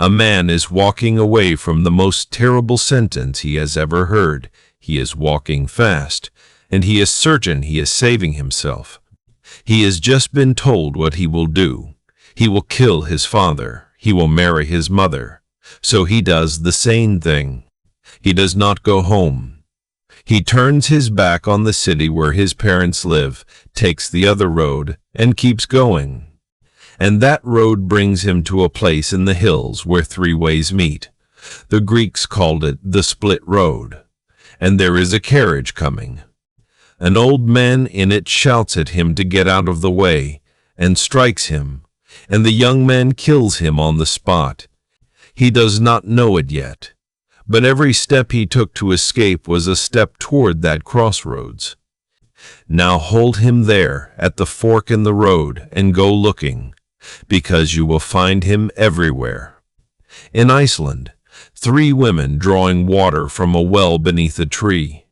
A man is walking away from the most terrible sentence he has ever heard. He is walking fast, and he is certain he is saving himself. He has just been told what he will do. He will kill his father. He will marry his mother. So he does the sane thing. He does not go home. He turns his back on the city where his parents live, takes the other road, and keeps going. And that road brings him to a place in the hills where three ways meet. The Greeks called it the split road. And there is a carriage coming. An old man in it shouts at him to get out of the way, and strikes him, and the young man kills him on the spot. He does not know it yet, but every step he took to escape was a step toward that crossroads. Now hold him there at the fork in the road and go looking, because you will find him everywhere. In Iceland, 3 women drawing water from a well beneath a tree.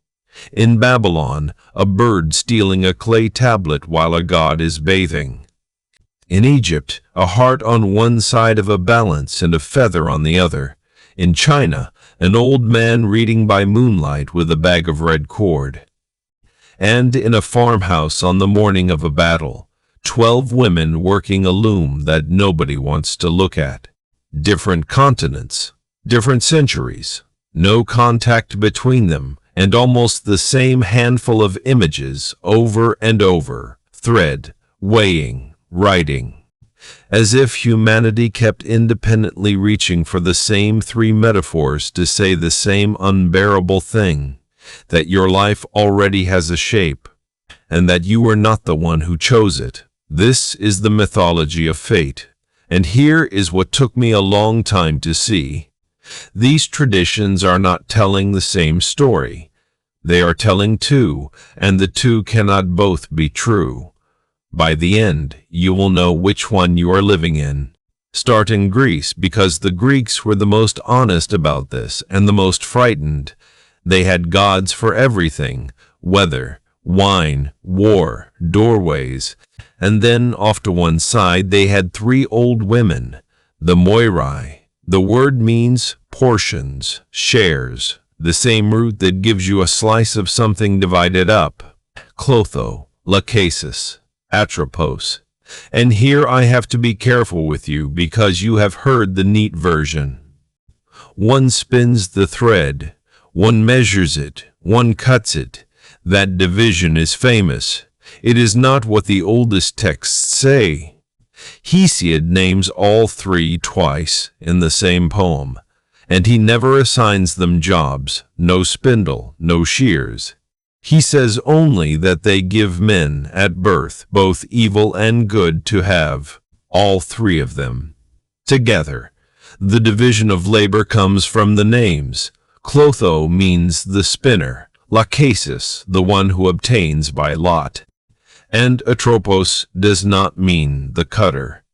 In Babylon, a bird stealing a clay tablet while a god is bathing. In Egypt, a heart on one side of a balance and a feather on the other. In China, an old man reading by moonlight with a bag of red cord. And in a farmhouse on the morning of a battle, 12 women working a loom that nobody wants to look at. Different continents, different centuries, no contact between them, and almost the same handful of images over and over, thread, weighing, writing. As if humanity kept independently reaching for the same 3 metaphors to say the same unbearable thing, that your life already has a shape, and that you were not the one who chose it. This is the mythology of fate, and here is what took me a long time to see. These traditions are not telling the same story. They are telling 2, and the 2 cannot both be true. By the end, you will know which one you are living in. Start in Greece, because the Greeks were the most honest about this and the most frightened. They had gods for everything: weather, wine, war, doorways. And then off to one side they had 3 old women, the moirai. The word means portions, shares, the same root that gives you a slice of something divided up. Clotho, lachesis, atropos. And here I have to be careful with you because you have heard the neat version. One spins the thread, one measures it, one cuts it. That division is famous. It is not what the oldest texts say. Hesiod names all 3 twice in the same poem, and he never assigns them jobs, no spindle, no shears. He says only that they give men at birth both evil and good to have, all 3 of them. Together, the division of labor comes from the names. Clotho means the spinner, lachesis, the one who obtains by lot. And atropos does not mean the cutter.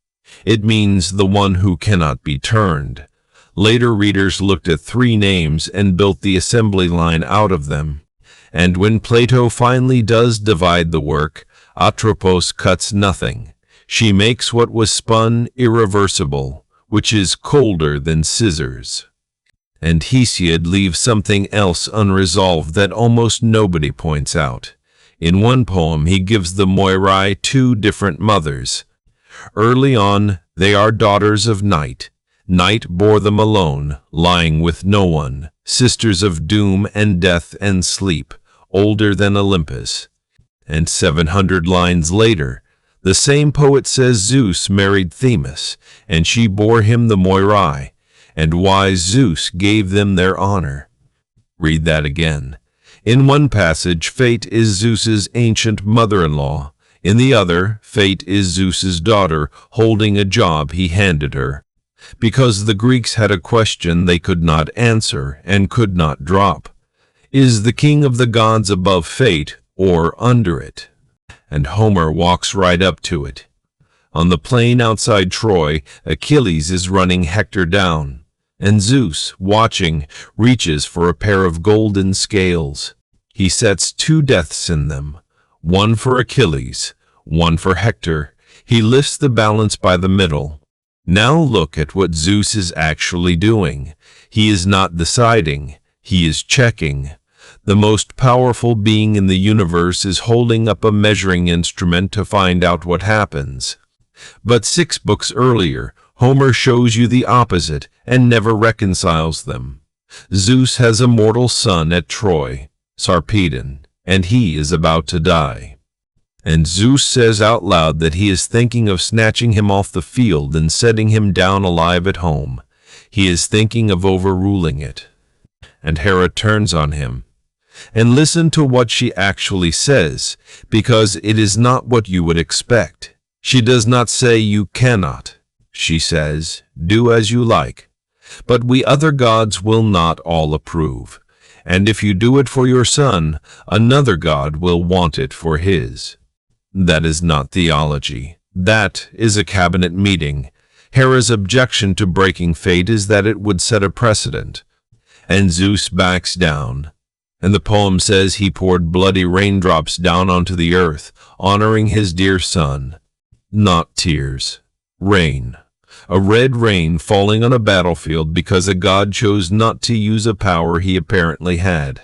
It means the one who cannot be turned. Later readers looked at 3 names and built the assembly line out of them. And when Plato finally does divide the work, Atropos cuts nothing. She makes what was spun irreversible, which is colder than scissors. And Hesiod leaves something else unresolved that almost nobody points out. In one poem, he gives the moirai 2 different mothers. Early on, they are daughters of night. Night bore them alone, lying with no one, sisters of doom and death and sleep, older than Olympus. And 700 lines later, the same poet says Zeus married Themis, and she bore him the moirai, and wise Zeus gave them their honor. Read that again. In one passage, Fate is Zeus's ancient mother-in-law. In the other, Fate is Zeus's daughter holding a job he handed her. Because the Greeks had a question they could not answer and could not drop. Is the king of the gods above fate or under it? And Homer walks right up to it. On the plain outside Troy, Achilles is running Hector down. And Zeus, watching, reaches for a pair of golden scales. He sets 2 deaths in them, one for Achilles, one for Hector. He lifts the balance by the middle. Now look at what Zeus is actually doing. He is not deciding, he is checking. The most powerful being in the universe is holding up a measuring instrument to find out what happens. But 6 books earlier, Homer shows you the opposite and never reconciles them. Zeus has a mortal son at Troy, Sarpedon, and he is about to die. And Zeus says out loud that he is thinking of snatching him off the field and setting him down alive at home. He is thinking of overruling it. And Hera turns on him. And listen to what she actually says, because it is not what you would expect. She does not say you cannot. She says, do as you like. But we other gods will not all approve. And if you do it for your son, another god will want it for his. That is not theology. That is a cabinet meeting. Hera's objection to breaking fate is that it would set a precedent. And Zeus backs down. And the poem says he poured bloody raindrops down onto the earth, honoring his dear son. Not tears. Rain. A red rain falling on a battlefield because a god chose not to use a power he apparently had.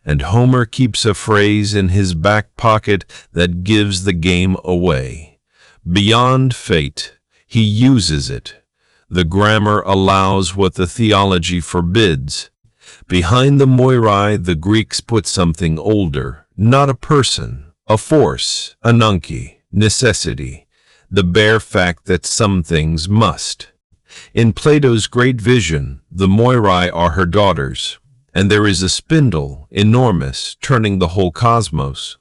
And Homer keeps a phrase in his back pocket that gives the game away. Beyond fate, he uses it. The grammar allows what the theology forbids. Behind the moirai, the Greeks put something older, not a person, a force, anunci, necessity, the bare fact that some things must. In Plato's great vision, the moirai are her daughters, and there is a spindle, enormous, turning the whole cosmos,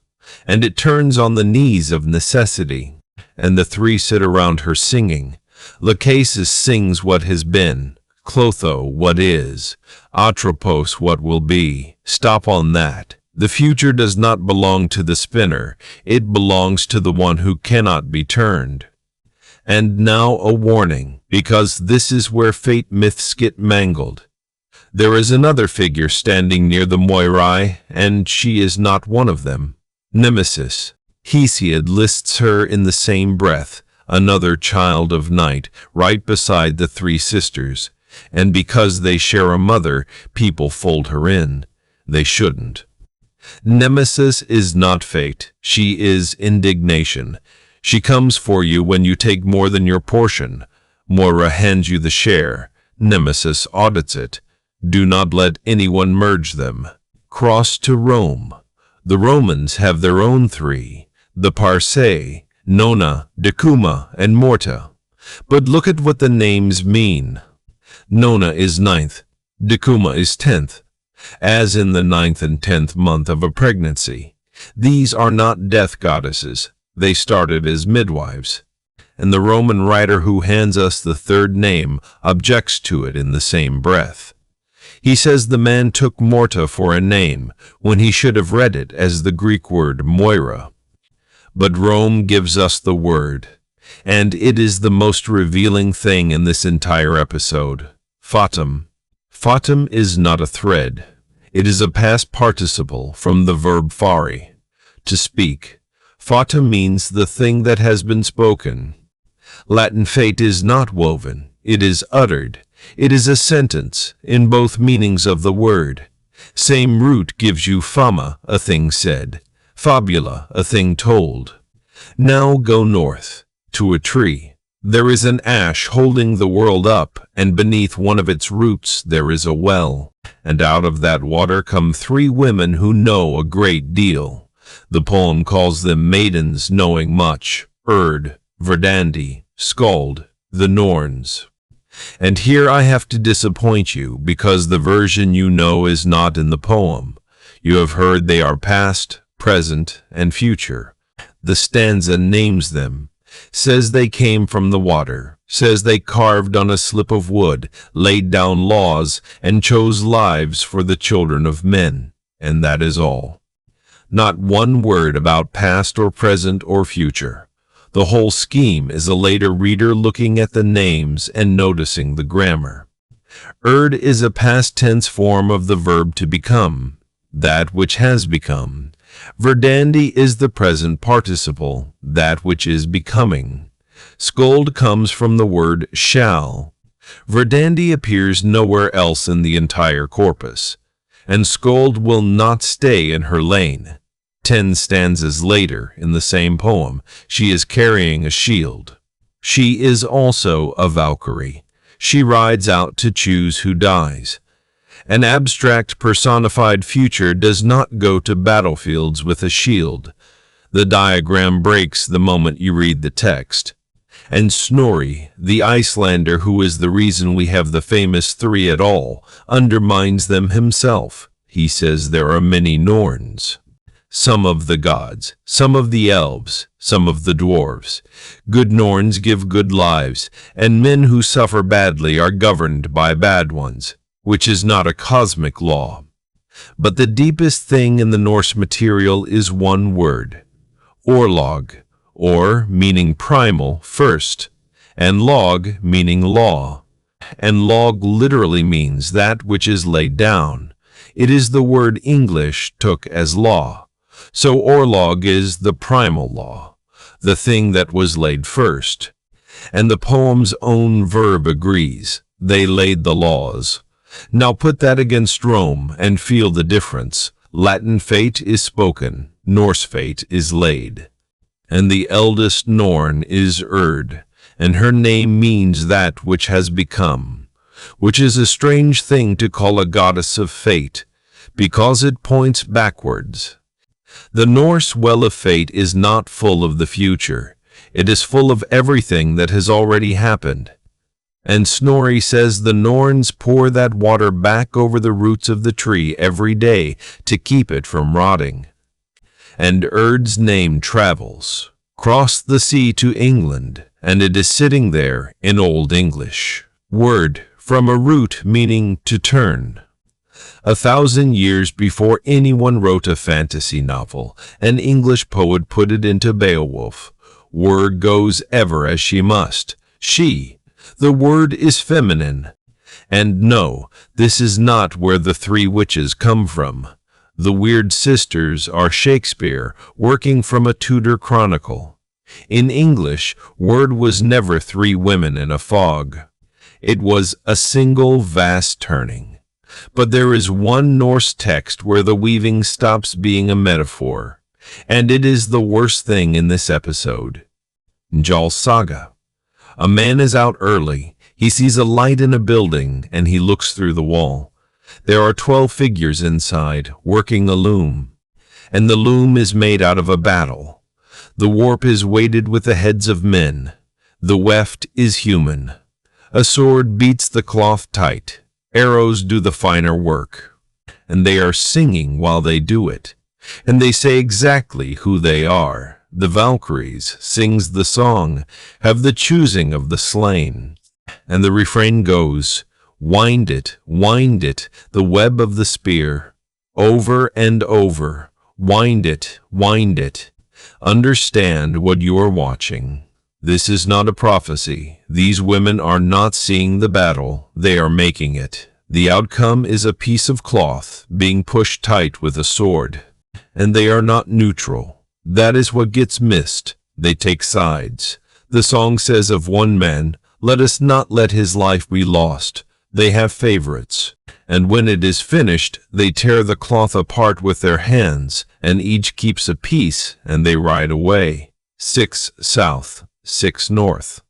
and it turns on the knees of necessity, and the 3 sit around her singing. Lachesis sings what has been, Clotho what is, Atropos what will be. Stop on that. The future does not belong to the spinner, it belongs to the one who cannot be turned. And now a warning, because this is where fate myths get mangled. There is another figure standing near the moirai, and she is not one of them. Nemesis. Hesiod lists her in the same breath, another child of night, right beside the 3 sisters. And because they share a mother, people fold her in. They shouldn't. Nemesis is not fate. She is indignation. She comes for you when you take more than your portion. Moira hands you the share. Nemesis audits it. Do not let anyone merge them. Cross to Rome. The Romans have their own 3, the Parsae, Nona, Decuma, and Morta. But look at what the names mean. Nona is 9th, Decuma is 10th, as in the 9th and 10th month of a pregnancy. These are not death goddesses. They started as midwives. And the Roman writer who hands us the 3rd name objects to it in the same breath. He says the man took Morta for a name, when he should have read it as the Greek word Moira. But Rome gives us the word, and it is the most revealing thing in this entire episode. Fatum. Fatum is not a thread. It is a past participle from the verb fari, to speak. Fatum means the thing that has been spoken. Latin fate is not woven, it is uttered. It is a sentence, in both meanings of the word. Same root gives you fama, a thing said, fabula, a thing told. Now go north, to a tree. There is an ash holding the world up, and beneath one of its roots there is a well. And out of that water come 3 women who know a great deal. The poem calls them maidens knowing much, Urd, Verdandi, Skald, the Norns. And here I have to disappoint you, because the version you know is not in the poem. You have heard they are past, present, and future. The stanza names them, says they came from the water, says they carved on a slip of wood, laid down laws, and chose lives for the children of men, and that is all. Not one word about past or present or future. The whole scheme is a later reader looking at the names and noticing the grammar. Urd is a past tense form of the verb to become, that which has become. Verdandi is the present participle, that which is becoming. Skuld comes from the word shall. Verdandi appears nowhere else in the entire corpus, and Skuld will not stay in her lane. 10 stanzas later, in the same poem, she is carrying a shield. She is also a Valkyrie. She rides out to choose who dies. An abstract personified future does not go to battlefields with a shield. The diagram breaks the moment you read the text. And Snorri, the Icelander who is the reason we have the famous 3 at all, undermines them himself. He says there are many Norns. Some of the gods, some of the elves, some of the dwarves. Good Norns give good lives, and men who suffer badly are governed by bad ones, which is not a cosmic law. But the deepest thing in the Norse material is one word, orlog, or meaning primal, first, and log meaning law. And log literally means that which is laid down. It is the word English took as law. So orlog is the primal law, the thing that was laid first. And the poem's own verb agrees. They laid the laws. Now put that against Rome and feel the difference. Latin fate is spoken, Norse fate is laid. And the eldest Norn is Urd, and her name means that which has become, which is a strange thing to call a goddess of fate, because it points backwards. The Norse well of fate is not full of the future. It is full of everything that has already happened. And Snorri says the Norns pour that water back over the roots of the tree every day to keep it from rotting. And Urd's name travels, crossed the sea to England, and it is sitting there in Old English. Word from a root meaning to turn. 1,000 years before anyone wrote a fantasy novel, an English poet put it into Beowulf. Word goes ever as she must. She, the word is feminine. And no, this is not where the 3 witches come from. The weird sisters are Shakespeare, working from a Tudor chronicle. In English, word was never 3 women in a fog. It was a single vast turning. But there is one Norse text where the weaving stops being a metaphor, and it is the worst thing in this episode. Njal Saga. A man is out early. He sees a light in a building, and he looks through the wall. There are 12 figures inside, working a loom, and the loom is made out of a battle. The warp is weighted with the heads of men. The weft is human. A sword beats the cloth tight. Arrows do the finer work, and they are singing while they do it, and they say exactly who they are. The Valkyries sings the song, have the choosing of the slain, and the refrain goes, wind it, the web of the spear, over and over, wind it, understand what you are watching. This is not a prophecy. These women are not seeing the battle, they are making it. The outcome is a piece of cloth being pushed tight with a sword. And they are not neutral. That is what gets missed. They take sides. The song says of one man, let us not let his life be lost. They have favorites. And when it is finished, they tear the cloth apart with their hands, and each keeps a piece, and they ride away. 6 south. 6 north.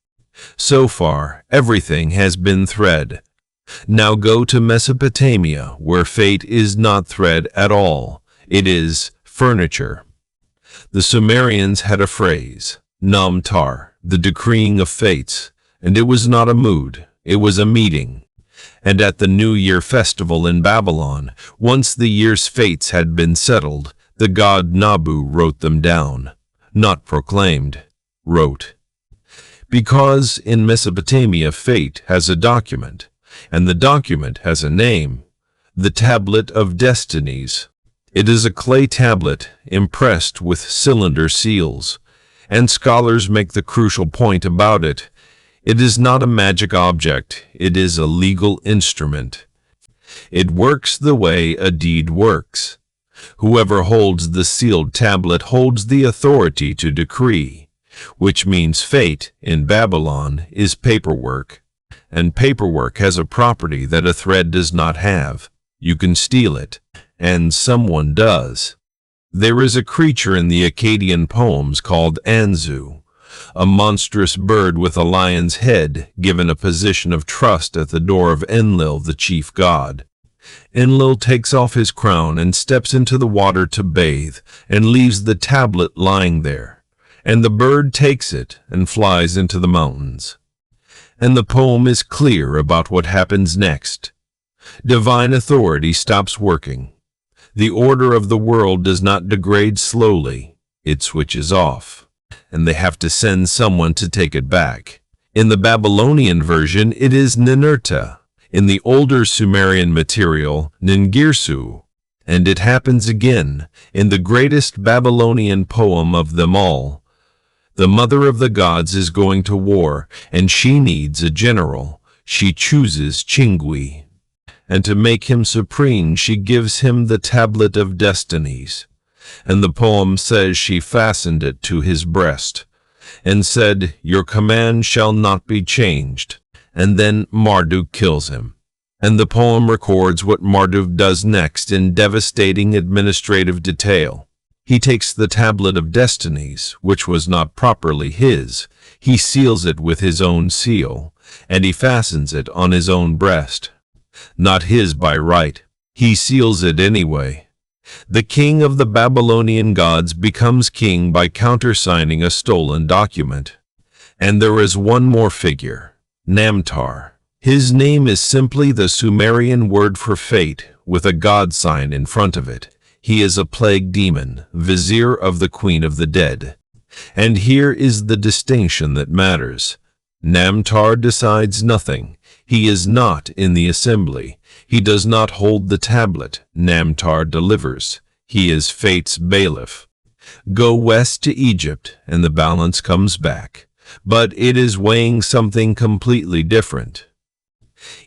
So far, everything has been thread. Now go to Mesopotamia, where fate is not thread at all. It is furniture. The Sumerians had a phrase, Namtar, the decreeing of fates, and it was not a mood, it was a meeting. And at the New Year festival in Babylon, once the year's fates had been settled, the god Nabu wrote them down, not proclaimed, wrote. Because in Mesopotamia fate has a document, and the document has a name, the Tablet of Destinies. It is a clay tablet impressed with cylinder seals, and scholars make the crucial point about it. It is not a magic object, it is a legal instrument. It works the way a deed works. Whoever holds the sealed tablet holds the authority to decree. which means fate in Babylon is paperwork. And paperwork has a property that a thread does not have. You can steal it, and someone does. There is a creature in the Akkadian poems called Anzu, a monstrous bird with a lion's head given a position of trust at the door of Enlil, the chief god. Enlil takes off his crown and steps into the water to bathe and leaves the tablet lying there, and the bird takes it and flies into the mountains. And the poem is clear about what happens next. Divine authority stops working. The order of the world does not degrade slowly, it switches off, and they have to send someone to take it back. In the Babylonian version, it is Ninurta. In the older Sumerian material, Ningirsu. And it happens again in the greatest Babylonian poem of them all. The mother of the gods is going to war, and she needs a general. She chooses Chingui. And to make him supreme, she gives him the tablet of destinies. And the poem says she fastened it to his breast, and said, "Your command shall not be changed." And then Marduk kills him. And the poem records what Marduk does next in devastating administrative detail. He takes the tablet of destinies, which was not properly his. He seals it with his own seal, and he fastens it on his own breast. Not his by right. He seals it anyway. The king of the Babylonian gods becomes king by countersigning a stolen document. And there is one more figure, Namtar. His name is simply the Sumerian word for fate, with a god sign in front of it. He is a plague demon, vizier of the queen of the dead. And here is the distinction that matters. Namtar decides nothing. He is not in the assembly. He does not hold the tablet. Namtar delivers. He is fate's bailiff. Go west to Egypt, and the balance comes back. But it is weighing something completely different.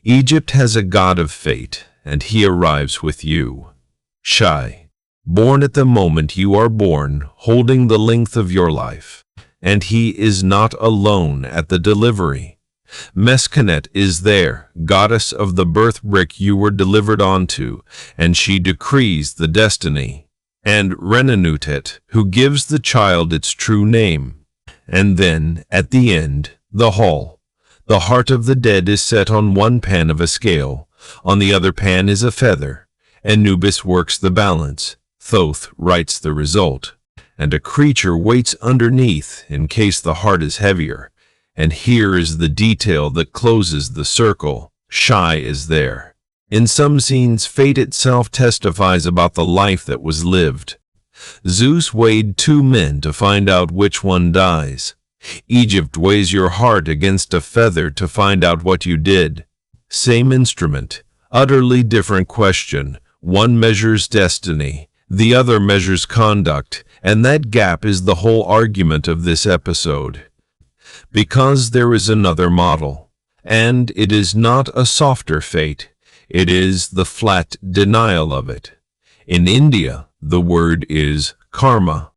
Egypt has a god of fate, and he arrives with you. Shai, born at the moment you are born, holding the length of your life. And he is not alone at the delivery. Meskenet is there, goddess of the birth brick you were delivered onto, and she decrees the destiny. And Renenutet, who gives the child its true name. And then, at the end, the hall. The heart of the dead is set on one pan of a scale, on the other pan is a feather. Anubis works the balance, Thoth writes the result, and a creature waits underneath in case the heart is heavier. And here is the detail that closes the circle. Shai is there. In some scenes, fate itself testifies about the life that was lived. Zeus weighed 2 men to find out which one dies. Egypt weighs your heart against a feather to find out what you did. Same instrument, utterly different question. One measures destiny, the other measures conduct, and that gap is the whole argument of this episode. Because there is another model, and it is not a softer fate, it is the flat denial of it. In India, the word is karma.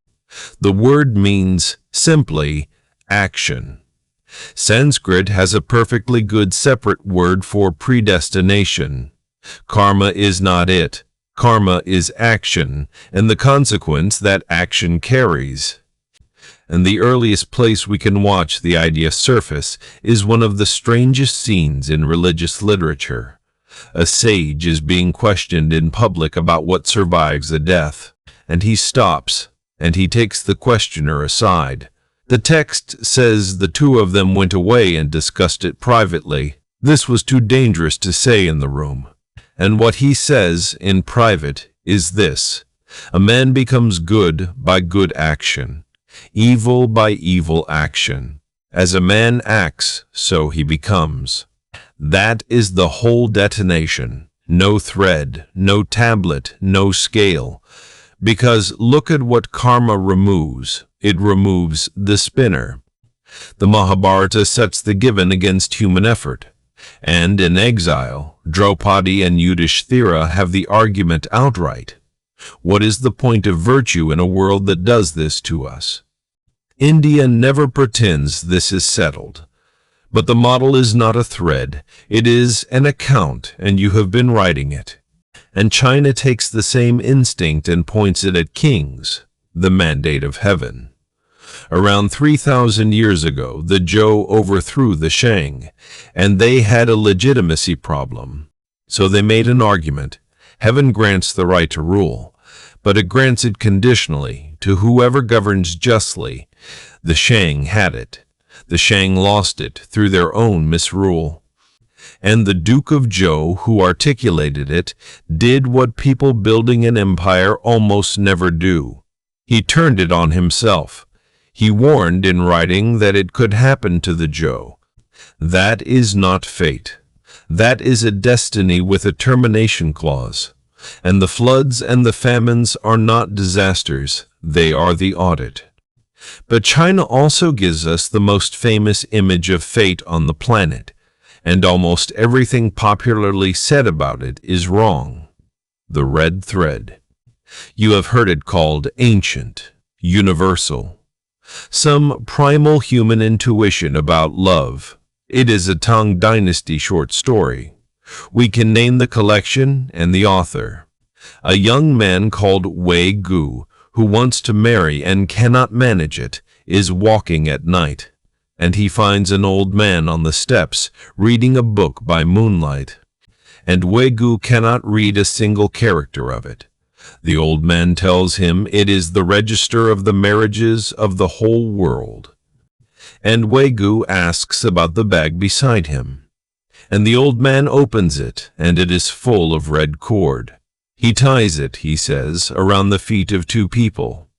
The word means simply action. Sanskrit has a perfectly good separate word for predestination. Karma is not it. Karma is action, and the consequence that action carries. And the earliest place we can watch the idea surface is one of the strangest scenes in religious literature. A sage is being questioned in public about what survives a death, and he stops, and he takes the questioner aside. The text says the two of them went away and discussed it privately. This was too dangerous to say in the room. And what he says in private is this: a man becomes good by good action, evil by evil action. As a man acts, so he becomes. That is the whole detonation. No thread, no tablet, no scale. Because look at what karma removes. It removes the spinner. The Mahabharata sets the given against human effort. And in exile, Draupadi and Yudhishthira have the argument outright. What is the point of virtue in a world that does this to us? India never pretends this is settled. But the model is not a thread, it is an account, and you have been writing it. And China takes the same instinct and points it at kings, the mandate of heaven. Around 3,000 years ago, the Zhou overthrew the Shang, and they had a legitimacy problem. So they made an argument. Heaven grants the right to rule, but it grants it conditionally to whoever governs justly. The Shang had it. The Shang lost it through their own misrule. And the Duke of Zhou, who articulated it, did what people building an empire almost never do. He turned it on himself. He warned in writing that it could happen to the Zhou. That is not fate. That is a destiny with a termination clause. And the floods and the famines are not disasters, they are the audit. But China also gives us the most famous image of fate on the planet, and almost everything popularly said about it is wrong. The red thread. You have heard it called ancient, universal. Some primal human intuition about love. It is a Tang Dynasty short story. We can name the collection and the author. A young man called Wei Gu, who wants to marry and cannot manage it, is walking at night, and he finds an old man on the steps reading a book by moonlight. And Wei Gu cannot read a single character of it. The old man tells him it is the register of the marriages of the whole world. And Wei Gu asks about the bag beside him. And the old man opens it, and it is full of red cord. He ties it, he says, around the feet of two people.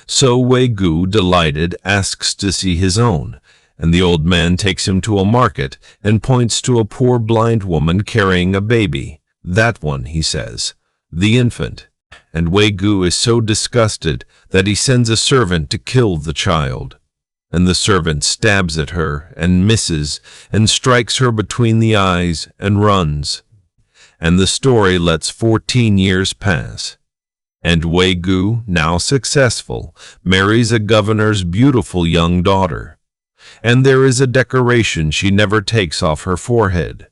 So Wei Gu, delighted, asks to see his own, and the old man takes him to a market and points to a poor blind woman carrying a baby. That one, he says, the infant. And Wei Gu is so disgusted that he sends a servant to kill the child. And the servant stabs at her and misses and strikes her between the eyes and runs. And the story lets 14 years pass. And Wei Gu, now successful, marries a governor's beautiful young daughter. And there is a decoration she never takes off her forehead.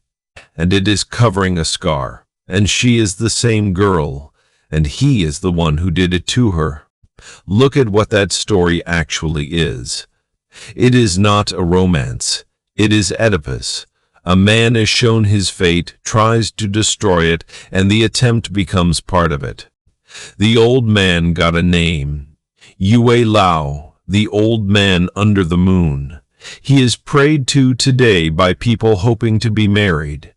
And it is covering a scar. And she is the same girl. And he is the one who did it to her. Look at what that story actually is. It is not a romance. It is Oedipus. A man is shown his fate, tries to destroy it, and the attempt becomes part of it. The old man got a name. Yue Lao, the old man under the moon. He is prayed to today by people hoping to be married.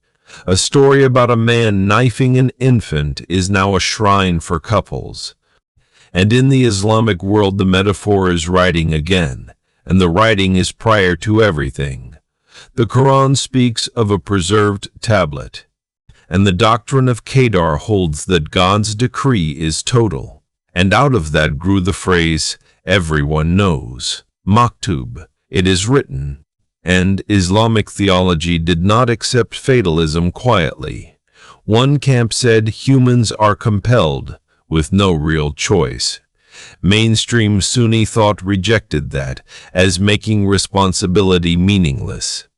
A story about a man knifing an infant is now a shrine for couples. And in the Islamic world the metaphor is writing again, and the writing is prior to everything. The Quran speaks of a preserved tablet, and the doctrine of Qadar holds that God's decree is total. And out of that grew the phrase, everyone knows, Maktub, it is written. And Islamic theology did not accept fatalism quietly. One camp said humans are compelled, with no real choice. Mainstream Sunni thought rejected that, as making responsibility meaningless.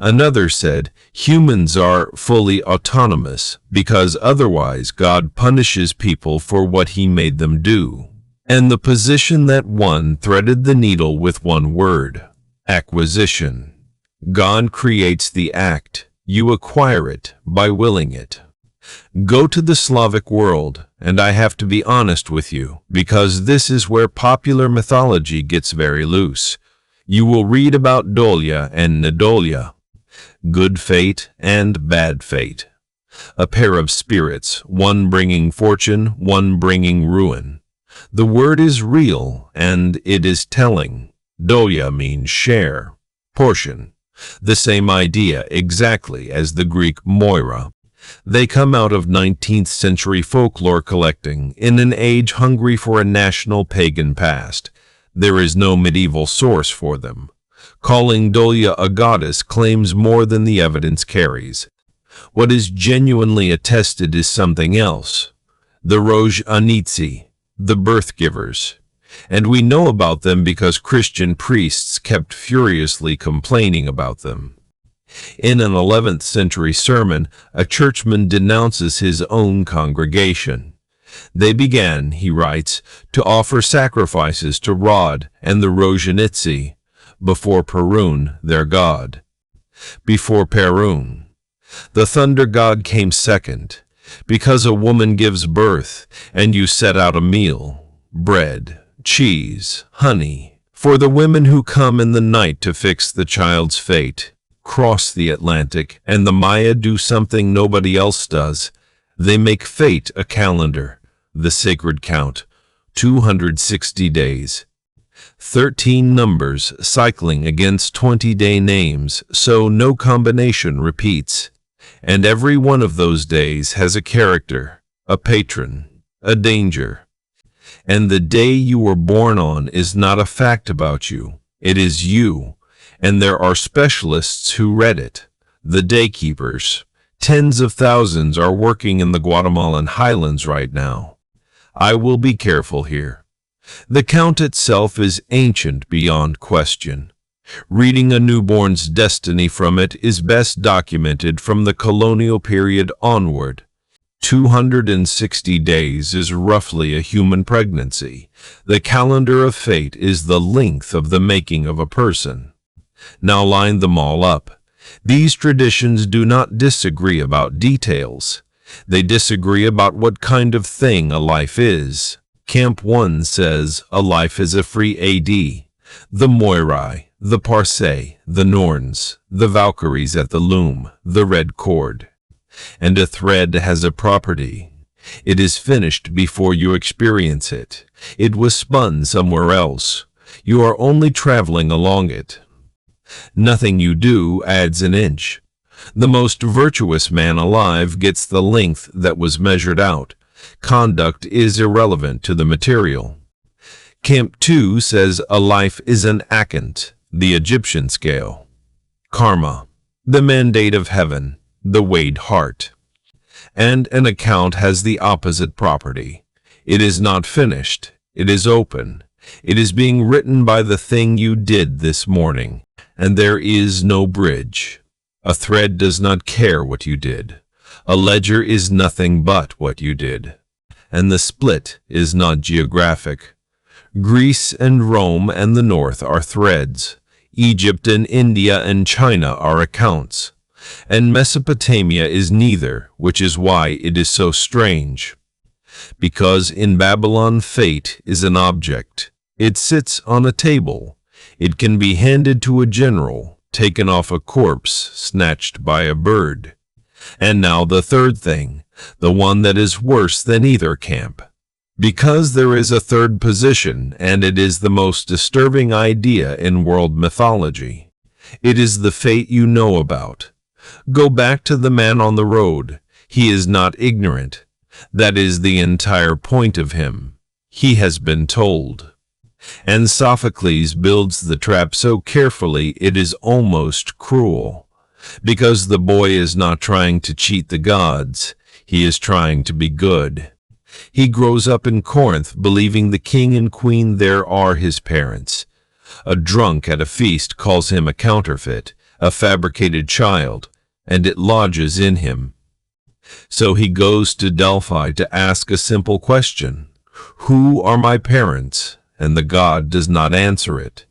Another said humans are fully autonomous, because otherwise God punishes people for what he made them do. And the position that one threaded the needle with one word. Acquisition. God creates the act. You acquire it by willing it. Go to the Slavic world, and I have to be honest with you, because this is where popular mythology gets very loose. You will read about Dolya and Nedolya, good fate and bad fate. A pair of spirits, one bringing fortune, one bringing ruin. The word is real, and it is telling. Dolya means share, portion. The same idea exactly as the Greek moirai. They come out of 19th century folklore collecting in an age hungry for a national pagan past. There is no medieval source for them. Calling Dolya a goddess claims more than the evidence carries. What is genuinely attested is something else. The Roj Anitsi, the birth givers. And we know about them because Christian priests kept furiously complaining about them. In an 11th century sermon, a churchman denounces his own congregation. They began, he writes, to offer sacrifices to Rod and the Rozhenitsy before Perun, their god. Before Perun, the thunder god came second, because a woman gives birth, and you set out a meal, bread, cheese, honey, for the women who come in the night to fix the child's fate, cross the Atlantic, and the Maya do something nobody else does. They make fate a calendar, the sacred count, 260 days. 13 numbers cycling against 20-day names, so no combination repeats. And every one of those days has a character, a patron, a danger. And the day you were born on is not a fact about you. It is you. And there are specialists who read it. The daykeepers. Tens of thousands are working in the Guatemalan highlands right now. I will be careful here. The count itself is ancient beyond question. Reading a newborn's destiny from it is best documented from the colonial period onward. 260 days is roughly a human pregnancy. The calendar of fate is the length of the making of a person. Now line them all up. These traditions do not disagree about details. They disagree about what kind of thing a life is. Camp 1 says a life is a free AD. The moirai, the Parsei, the Norns, the Valkyries at the loom, the red cord. And a thread has a property. It is finished before you experience it. It was spun somewhere else. You are only traveling along it. Nothing you do adds an inch. The most virtuous man alive gets the length that was measured out. Conduct is irrelevant to the material. Camp 2 says a life is an akant, the Egyptian scale. Karma, the mandate of heaven, the weighed heart. And an account has the opposite property. It is not finished. It is open. It is being written by the thing you did this morning, and there is no bridge. A thread does not care what you did. A ledger is nothing but what you did. And the split is not geographic. Greece and Rome and the North are threads. Egypt and India and China are accounts. And Mesopotamia is neither, which is why it is so strange. Because in Babylon fate is an object. It sits on a table. It can be handed to a general, taken off a corpse, snatched by a bird. And now the third thing, the one that is worse than either camp. Because there is a third position, and it is the most disturbing idea in world mythology. It is the fate you know about. Go back to the man on the road. He is not ignorant. That is the entire point of him. He has been told. And Sophocles builds the trap so carefully it is almost cruel. Because the boy is not trying to cheat the gods. He is trying to be good. He grows up in Corinth believing the king and queen there are his parents. A drunk at a feast calls him a counterfeit, a fabricated child, and it lodges in him. So he goes to Delphi to ask a simple question. Who are my parents? And the god does not answer it.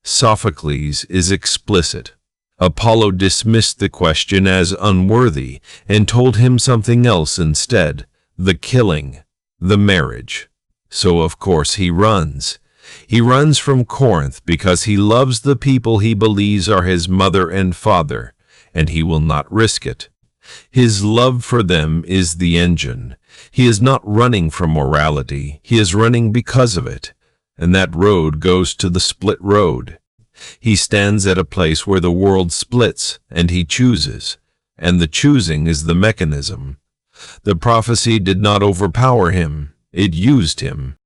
Sophocles is explicit. Apollo dismissed the question as unworthy and told him something else instead, the killing, the marriage. So of course he runs. He runs from Corinth because he loves the people he believes are his mother and father, and he will not risk it. His love for them is the engine. He is not running from morality, he is running because of it. And that road goes to the split road. He stands at a place where the world splits, and he chooses, and the choosing is the mechanism. The prophecy did not overpower him, it used him,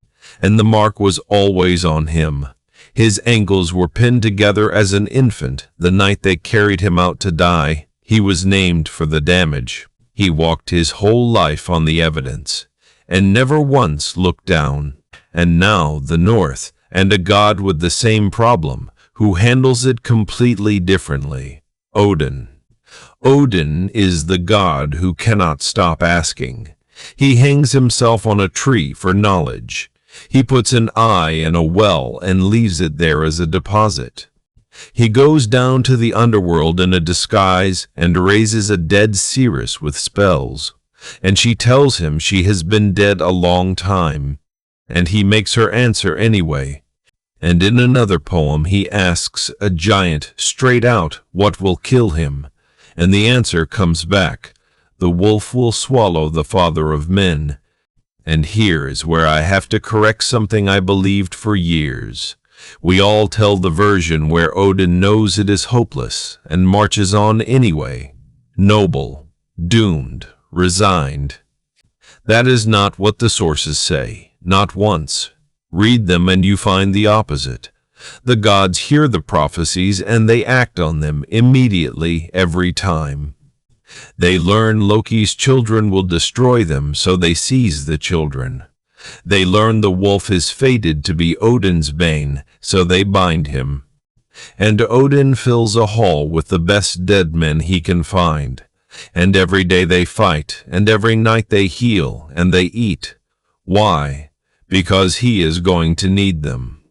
and the mark was always on him. His ankles were pinned together as an infant the night they carried him out to die. He was named for the damage. He walked his whole life on the evidence, and never once looked down. and now the north, and a god with the same problem, who handles it completely differently. Odin. Odin is the god who cannot stop asking. He hangs himself on a tree for knowledge. He puts an eye in a well and leaves it there as a deposit. He goes down to the underworld in a disguise and raises a dead seeress with spells, and she tells him she has been dead a long time, and he makes her answer anyway. And in another poem he asks a giant straight out what will kill him, and the answer comes back: the wolf will swallow the father of men. And here is where I have to correct something I believed for years. We all tell the version where Odin knows it is hopeless and marches on anyway. Noble, doomed, resigned. That is not what the sources say, not once. Read them and you find the opposite. The gods hear the prophecies and they act on them immediately every time. They learn Loki's children will destroy them, so they seize the children. They learn the wolf is fated to be Odin's bane, so they bind him. And Odin fills a hall with the best dead men he can find. And every day they fight, and every night they heal, and they eat. Why? Because he is going to need them.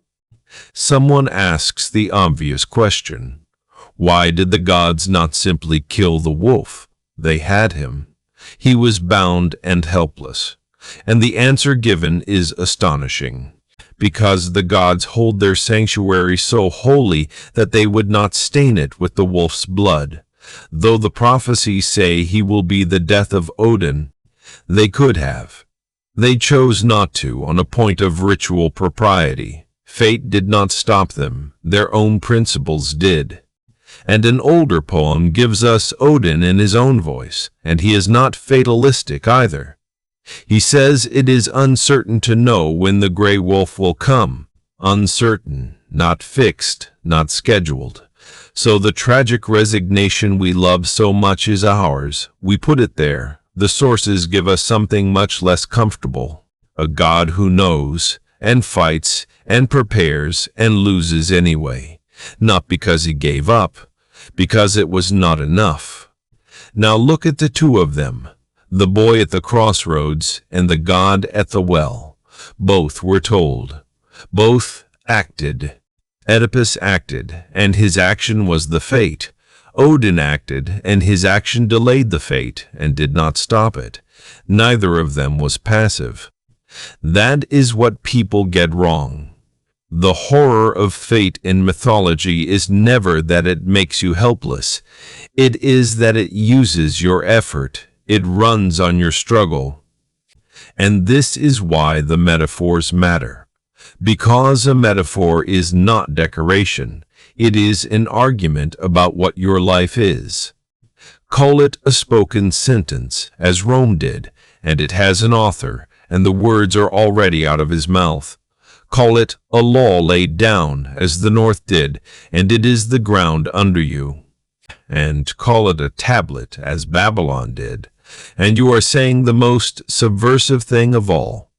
Someone asks the obvious question. Why did the gods not simply kill the wolf? They had him. He was bound and helpless. And the answer given is astonishing. Because the gods hold their sanctuary so holy that they would not stain it with the wolf's blood. Though the prophecies say he will be the death of Odin, they could have. They chose not to on a point of ritual propriety. Fate did not stop them. Their own principles did. And an older poem gives us Odin in his own voice, and he is not fatalistic either. He says it is uncertain to know when the gray wolf will come. Uncertain, not fixed, not scheduled. So the tragic resignation we love so much is ours. We put it there. The sources give us something much less comfortable. A god who knows, and fights, and prepares, and loses anyway. Not because he gave up, because it was not enough. Now look at the two of them, the boy at the crossroads and the god at the well. Both were told. Both acted. Oedipus acted, and his action was the fate. Odin acted, and his action delayed the fate and did not stop it. Neither of them was passive. That is what people get wrong. The horror of fate in mythology is never that it makes you helpless. It is that it uses your effort. It runs on your struggle. And this is why the metaphors matter. Because a metaphor is not decoration. It is an argument about what your life is. Call it a spoken sentence, as Rome did, and it has an author, and the words are already out of his mouth. Call it a law laid down, as the North did, and it is the ground under you. And call it a tablet, as Babylon did, and you are saying the most subversive thing of all,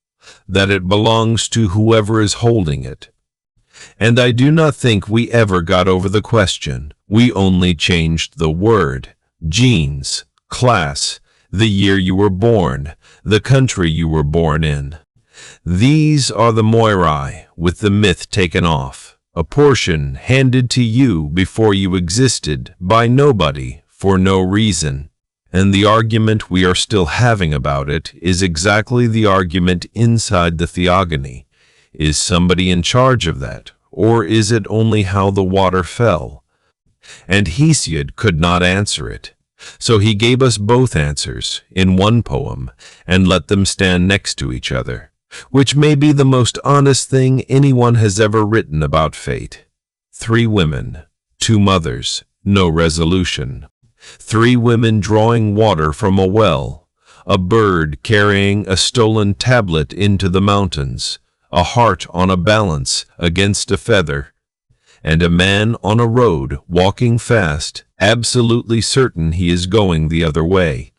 that it belongs to whoever is holding it. And I do not think we ever got over the question. We only changed the word, genes, class, the year you were born, the country you were born in. These are the moirai, with the myth taken off, a portion handed to you before you existed, by nobody, for no reason. And the argument we are still having about it is exactly the argument inside the theogony. Is somebody in charge of that, or is it only how the water fell? And Hesiod could not answer it. So he gave us both answers in one poem and let them stand next to each other, which may be the most honest thing anyone has ever written about fate. 3 women, 2 mothers, no resolution. 3 women drawing water from a well, a bird carrying a stolen tablet into the mountains, a heart on a balance against a feather, and a man on a road walking fast, absolutely certain he is going the other way.